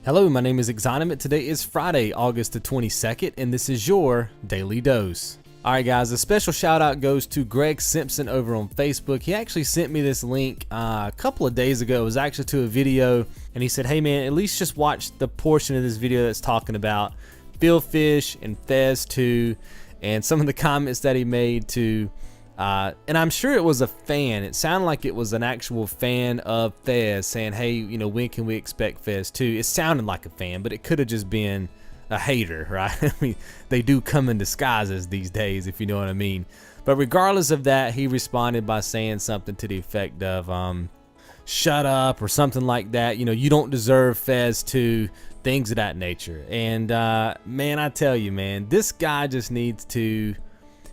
Hello, my name is XONEVANT. Today is Friday, August the 22nd, and this is your Daily Dose. Alright guys, a special shout out goes to Greg Simpson over on Facebook. He actually sent me this link a couple of days ago. It was actually to a video, and he said, hey man, at least just watch the portion of this video that's talking about Phil Fish and Fez 2 and some of the comments that he made to and I'm sure it was a fan. It sounded like it was an actual fan of Fez saying, hey, you know, when can we expect Fez 2? It sounded like a fan, but it could have just been a hater, right? I mean, they do come in disguises these days, if you know what I mean. But regardless of that, he responded by saying something to the effect of, shut up, or something like that. You know, you don't deserve Fez 2, things of that nature. And man, I tell you, man, this guy just needs to...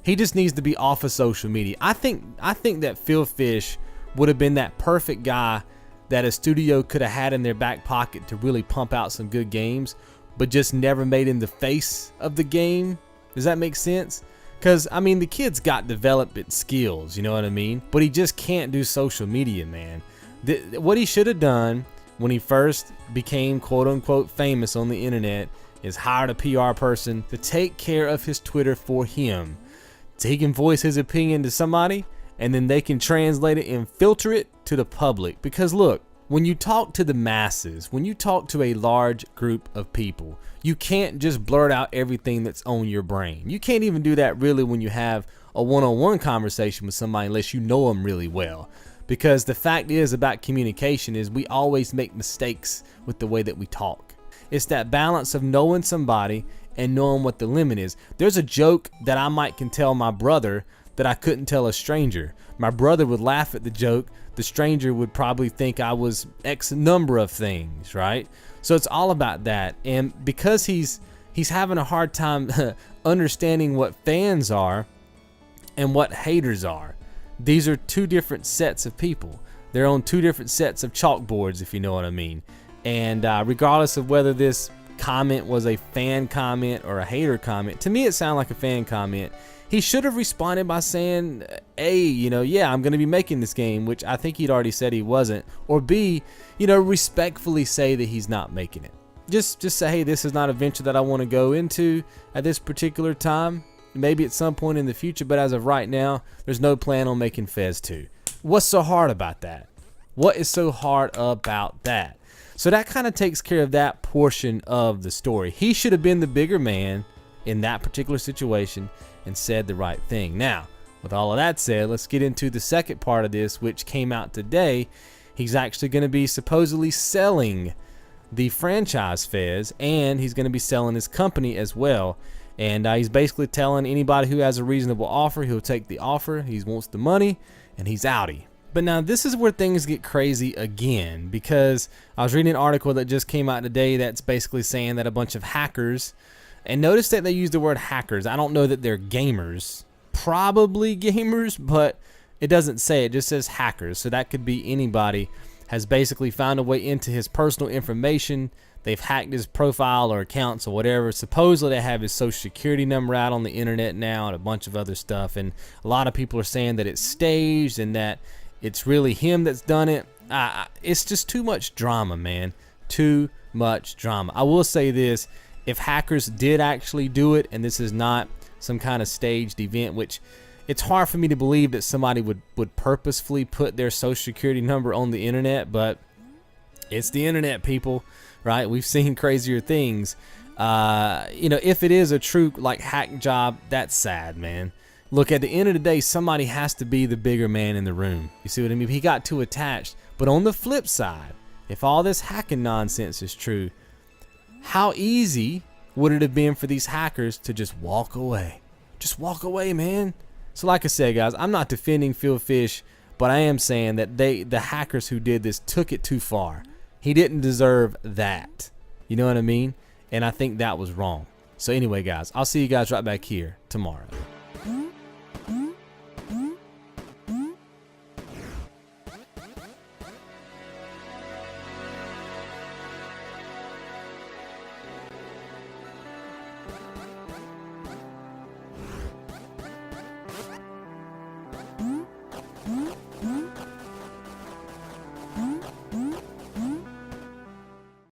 He just needs to be off of social media. I think that Phil Fish would have been that perfect guy that a studio could have had in their back pocket to really pump out some good games, but just never made him the face of the game. Does that make sense? Because, I mean, the kid's got development skills, you know what I mean? But he just can't do social media, man. What he should have done when he first became quote-unquote famous on the internet is hired a PR person to take care of his Twitter for him. So he can voice his opinion to somebody, and then they can translate it and filter it to the public. Because look, when you talk to the masses, when you talk to a large group of people, you can't just blurt out everything that's on your brain. You can't even do that really when you have a one-on-one conversation with somebody unless you know them really well. Because the fact is about communication is we always make mistakes with the way that we talk. It's that balance of knowing somebody and knowing what the limit is. There's a joke that I can tell my brother that I couldn't tell a stranger. My brother would laugh at the joke. The stranger would probably think I was X number of things, right? So it's all about that. And because he's having a hard time understanding what fans are and what haters are, these are two different sets of people. They're on two different sets of chalkboards, if you know what I mean. And regardless of whether this comment was a fan comment or a hater comment, to me it sounded like a fan comment. He should have responded by saying, A, you know, yeah, I'm going to be making this game, which I think he'd already said he wasn't, or B, you know, respectfully say that he's not making it. Just say, hey, this is not a venture that I want to go into at this particular time. Maybe at some point in the future, but as of right now, there's no plan on making Fez 2. What's so hard about that? What is so hard about that? So that kind of takes care of that portion of the story. He should have been the bigger man in that particular situation and said the right thing. Now, with all of that said, let's get into the second part of this, which came out today. He's actually going to be supposedly selling the franchise Fez, and he's going to be selling his company as well. And he's basically telling anybody who has a reasonable offer, he'll take the offer. He wants the money, and he's outie. But now this is where things get crazy again, because I was reading an article that just came out today that's basically saying that a bunch of hackers, and notice that they use the word hackers. I don't know that they're gamers, probably gamers, but it doesn't say, it just says hackers. So that could be anybody, has basically found a way into his personal information. They've hacked his profile or accounts or whatever. Supposedly they have his social security number out on the internet now and a bunch of other stuff. And a lot of people are saying that it's staged and that it's really him that's done it. It's just too much drama, man. Too much drama. I will say this. If hackers did actually do it, and this is not some kind of staged event, which it's hard for me to believe that somebody would purposefully put their social security number on the internet, but it's the internet, people, right? We've seen crazier things. You know, if it is a true like hack job, that's sad, man. Look, at the end of the day, somebody has to be the bigger man in the room. You see what I mean? He got too attached. But on the flip side, if all this hacking nonsense is true, how easy would it have been for these hackers to just walk away? Just walk away, man. So like I said, guys, I'm not defending Phil Fish, but I am saying that the hackers who did this took it too far. He didn't deserve that. You know what I mean? And I think that was wrong. So anyway, guys, I'll see you guys right back here tomorrow.